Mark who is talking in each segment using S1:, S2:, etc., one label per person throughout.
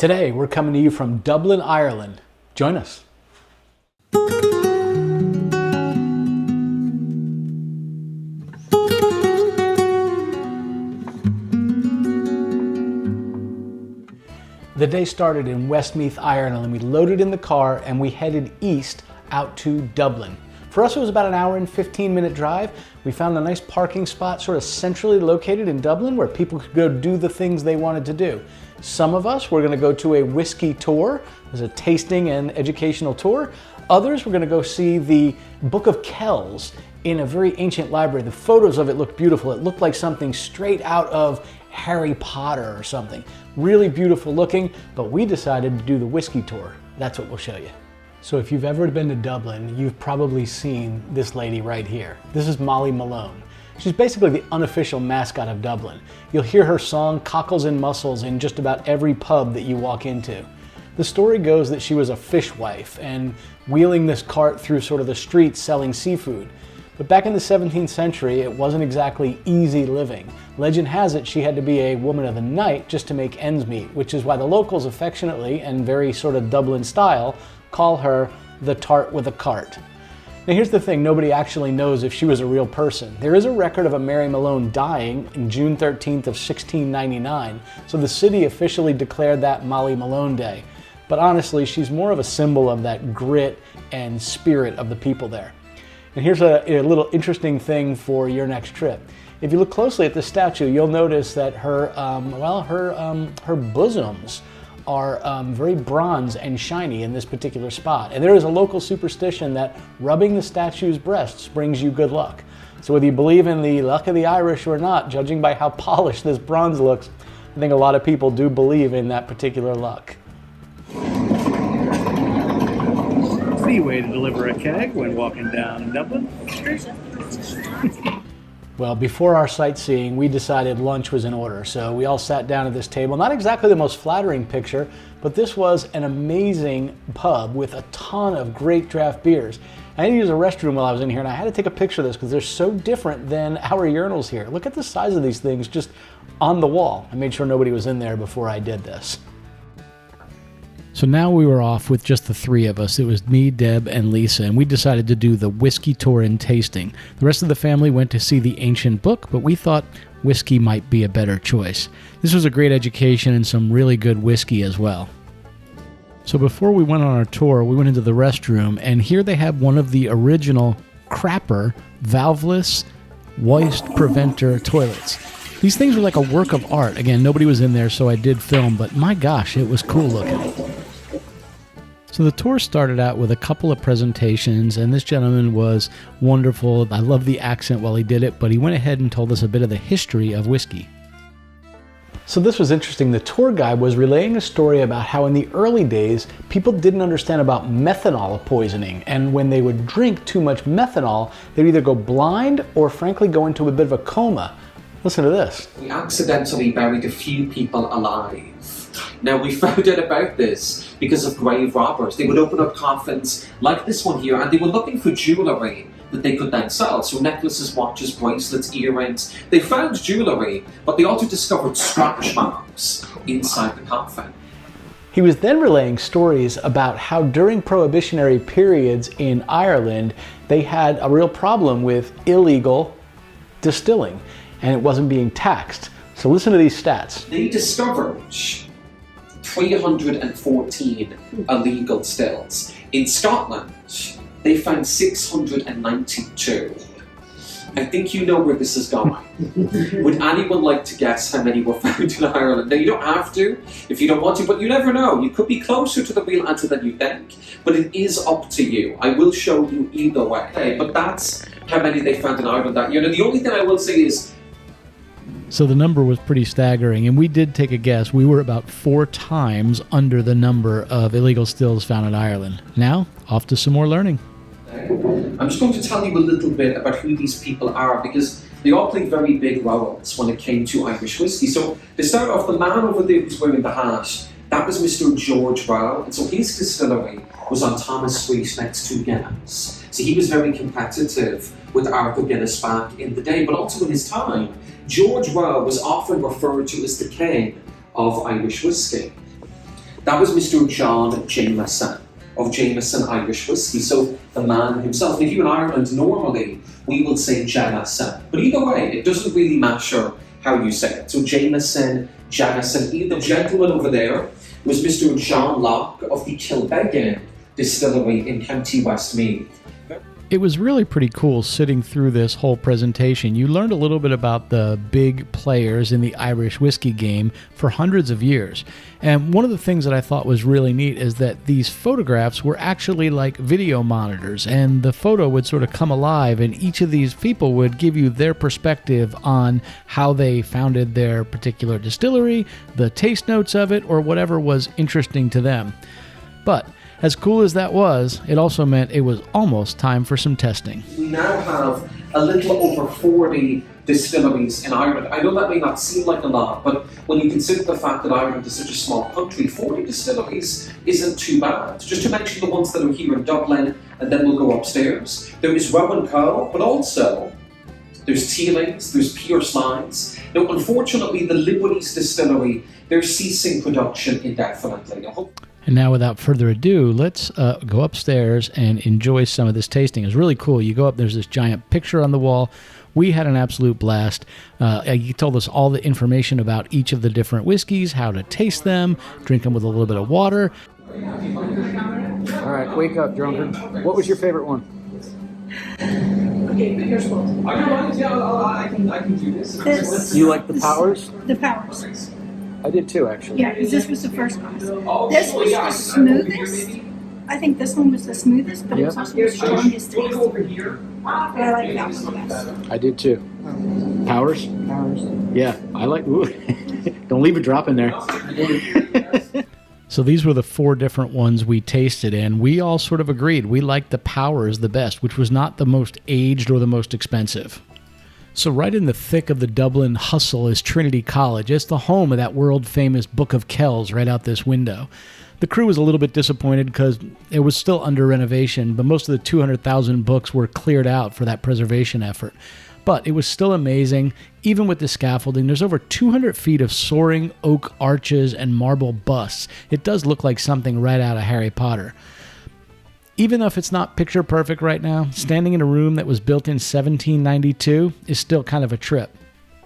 S1: Today, we're coming to you from Dublin, Ireland. Join us. The day started in Westmeath, Ireland, and we loaded in the car and we headed east out to Dublin. For us, it was about an hour and 15-minute drive. We found a nice parking spot sort of centrally located in Dublin where people could go do the things they wanted to do. Some of us were going to go to a whiskey tour. It was a tasting and educational tour. Others were going to go see the Book of Kells in a very ancient library. The photos of it looked beautiful. It looked like something straight out of Harry Potter or something. Really beautiful looking, but we decided to do the whiskey tour. That's what we'll show you. So if you've ever been to Dublin, you've probably seen this lady right here. This is Molly Malone. She's basically the unofficial mascot of Dublin. You'll hear her song Cockles and Mussels in just about every pub that you walk into. The story goes that she was a fishwife and wheeling this cart through sort of the streets selling seafood. But back in the 17th century, it wasn't exactly easy living. Legend has it she had to be a woman of the night just to make ends meet, which is why the locals affectionately and very sort of Dublin style call her the Tart with a cart. Now here's the thing, nobody actually knows if she was a real person. There is a record of a Mary Malone dying in June 13th of 1699, so the city officially declared that Molly Malone Day. But honestly, she's more of a symbol of that grit and spirit of the people there. And here's a little interesting thing for your next trip. If you look closely at the statue, you'll notice that her bosoms are very bronze and shiny in this particular spot. And there is a local superstition that rubbing the statue's breasts brings you good luck. So whether you believe in the luck of the Irish or not, judging by how polished this bronze looks, I think a lot of people do believe in that particular luck. The way to deliver a keg when walking down Dublin Street. Well, before our sightseeing, we decided lunch was in order, so we all sat down at this table. Not exactly the most flattering picture, but this was an amazing pub with a ton of great draft beers. I had to use a restroom while I was in here, and I had to take a picture of this because they're so different than our urinals here. Look at the size of these things just on the wall. I made sure nobody was in there before I did this. So now we were off with just the three of us. It was me, Deb, and Lisa, and we decided to do the whiskey tour and tasting. The rest of the family went to see the ancient book, but we thought whiskey might be a better choice. This was a great education and some really good whiskey as well. So before we went on our tour, we went into the restroom, and here they have one of the original crapper, valveless, waste preventer toilets. These things were like a work of art. Again, nobody was in there, so I did film, but my gosh, it was cool looking. So the tour started out with a couple of presentations, and this gentleman was wonderful. I love the accent while he did it, but he went ahead and told us a bit of the history of whiskey. So this was interesting. The tour guide was relaying a story about how in the early days, people didn't understand about methanol poisoning, and when they would drink too much methanol, they'd either go blind or frankly go into a bit of a coma. Listen to this.
S2: We accidentally buried a few people alive. Now, we found out about this because of grave robbers. They would open up coffins like this one here, and they were looking for jewellery that they could then sell. So necklaces, watches, bracelets, earrings. They found jewellery, but they also discovered scratch marks inside the coffin.
S1: He was then relaying stories about how during prohibitionary periods in Ireland, they had a real problem with illegal distilling, and it wasn't being taxed. So listen to these stats.
S2: They discovered 314 illegal stills. In Scotland, they found 692. I think you know where this is going. Would anyone like to guess how many were found in Ireland? Now, you don't have to if you don't want to, but you never know. You could be closer to the real answer than you think, but it is up to you. I will show you either way. But that's how many they found in Ireland that year. Now, the only thing I will say is,
S1: so the number was pretty staggering, and we did take a guess. We were about 4 times under the number of illegal stills found in Ireland. Now, off to some more learning.
S2: I'm just going to tell you a little bit about who these people are, because they all played very big roles when it came to Irish whiskey. So to start off, the man over there who's wearing the hat, that was Mr. George Rowe, and so his distillery was on Thomas Street next to Guinness. So he was very competitive with Arthur Guinness back in the day, but also in his time, George Rowe was often referred to as the king of Irish whiskey. That was Mr. John Jameson of Jameson Irish Whiskey. So the man himself. And if you're in Ireland, normally we will say Jameson. But either way, it doesn't really matter how you say it. So Jameson, the gentleman over there was Mr. John Locke of the Kilbeggan Distillery in County Westmeath.
S1: It was really pretty cool sitting through this whole presentation. You learned a little bit about the big players in the Irish whiskey game for hundreds of years. And one of the things that I thought was really neat is that these photographs were actually like video monitors, and the photo would sort of come alive, and each of these people would give you their perspective on how they founded their particular distillery, the taste notes of it, or whatever was interesting to them. But as cool as that was, it also meant it was almost time for some testing.
S2: We now have a little over 40 distilleries in Ireland. I know that may not seem like a lot, but when you consider the fact that Ireland is such a small country, 40 distilleries isn't too bad. Just to mention the ones that are here in Dublin, and then we'll go upstairs. There is Rowan Co, but also there's Teelings, there's Pierce Lines. Now, unfortunately, the Liberties Distillery, they're ceasing production indefinitely.
S1: And now, without further ado, let's go upstairs and enjoy some of this tasting. It's really cool. You go up, there's this giant picture on the wall. We had an absolute blast. He told us all the information about each of the different whiskeys, how to taste them, drink them with a little bit of water. All right, wake up, drunkard. What was your favorite one?
S3: Okay, here's one.
S2: I can do this.
S1: You like the Powers?
S3: The Powers.
S1: I did too, actually.
S3: Yeah, because this was the first one. This was the smoothest. I think this one was the smoothest, but it was also the strongest taste. But I like that one the best.
S1: I did too. Powers?
S3: Powers.
S1: Yeah, I like. Ooh. Don't leave a drop in there. So these were the 4 different ones we tasted, and we all sort of agreed we liked the Powers the best, which was not the most aged or the most expensive. So right in the thick of the Dublin hustle is Trinity College. It's the home of that world-famous Book of Kells right out this window. The crew was a little bit disappointed because it was still under renovation, but most of the 200,000 books were cleared out for that preservation effort. But it was still amazing, even with the scaffolding. There's over 200 feet of soaring oak arches and marble busts. It does look like something right out of Harry Potter. Even though if it's not picture perfect right now, standing in a room that was built in 1792 is still kind of a trip.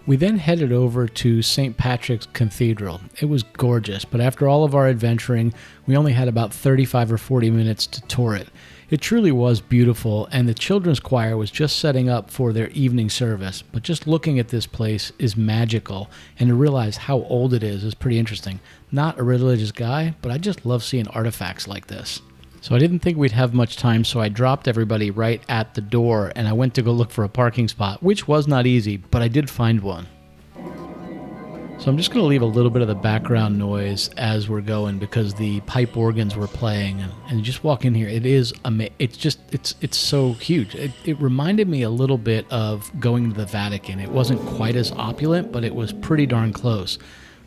S1: We then headed over to St. Patrick's Cathedral. It was gorgeous, but after all of our adventuring, we only had about 35 or 40 minutes to tour it. It truly was beautiful, and the children's choir was just setting up for their evening service, but just looking at this place is magical, and to realize how old it is pretty interesting. Not a religious guy, but I just love seeing artifacts like this. So I didn't think we'd have much time, so I dropped everybody right at the door, and I went to go look for a parking spot, which was not easy, but I did find one. So I'm just going to leave a little bit of the background noise as we're going because the pipe organs were playing, and you just walk in here. It is it's so huge. It reminded me a little bit of going to the Vatican. It wasn't quite as opulent, but it was pretty darn close.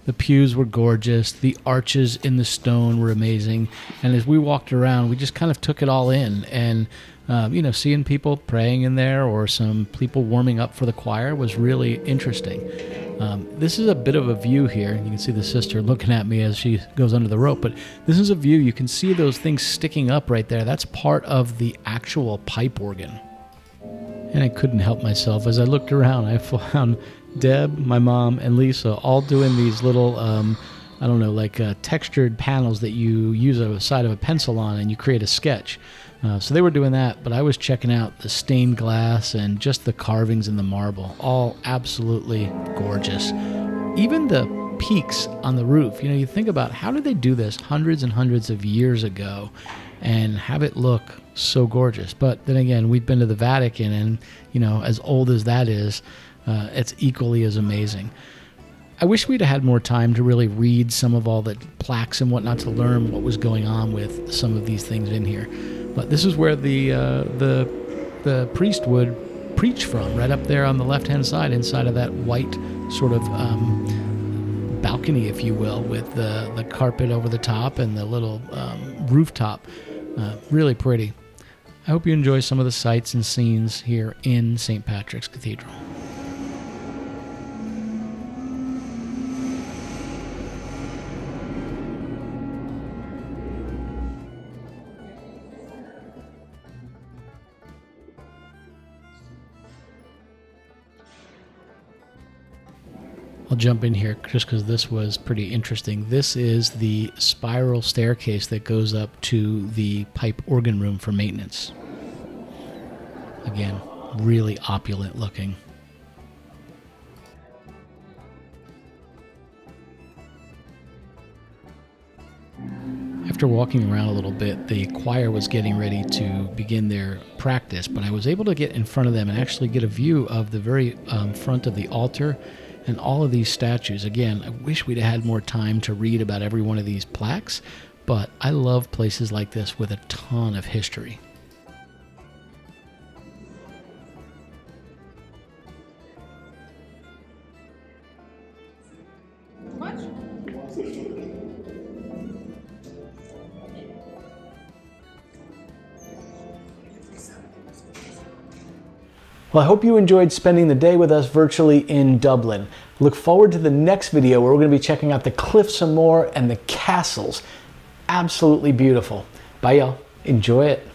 S1: The pews were gorgeous. The arches in the stone were amazing. And as we walked around, we just kind of took it all in. And, seeing people praying in there or some people warming up for the choir was really interesting. This is a bit of a view here. You can see the sister looking at me as she goes under the rope. But this is a view. You can see those things sticking up right there. That's part of the actual pipe organ. And I couldn't help myself. As I looked around, I found Deb, my mom, and Lisa all doing these little, textured panels that you use a side of a pencil on and you create a sketch. So they were doing that, but I was checking out the stained glass and just the carvings in the marble. All absolutely gorgeous. Even the peaks on the roof. You think about how did they do this hundreds and hundreds of years ago and have it look so gorgeous. But then again, we've been to the Vatican and, as old as that is, it's equally as amazing. I wish we'd had more time to really read some of all the plaques and whatnot to learn what was going on with some of these things in here. But this is where the priest would preach from, right up there on the left-hand side, inside of that white sort of balcony, if you will, with the carpet over the top and the little rooftop. Really pretty. I hope you enjoy some of the sights and scenes here in St. Patrick's Cathedral. I'll jump in here just because this was pretty interesting. This is the spiral staircase that goes up to the pipe organ room for maintenance. Again, really opulent looking. After walking around a little bit, the choir was getting ready to begin their practice, but I was able to get in front of them and actually get a view of the very front of the altar and all of these statues. Again, I wish we'd had more time to read about every one of these plaques, but I love places like this with a ton of history. Well, I hope you enjoyed spending the day with us virtually in Dublin. Look forward to the next video where we're going to be checking out the cliffs some more and the castles. Absolutely beautiful. Bye, y'all. Enjoy it.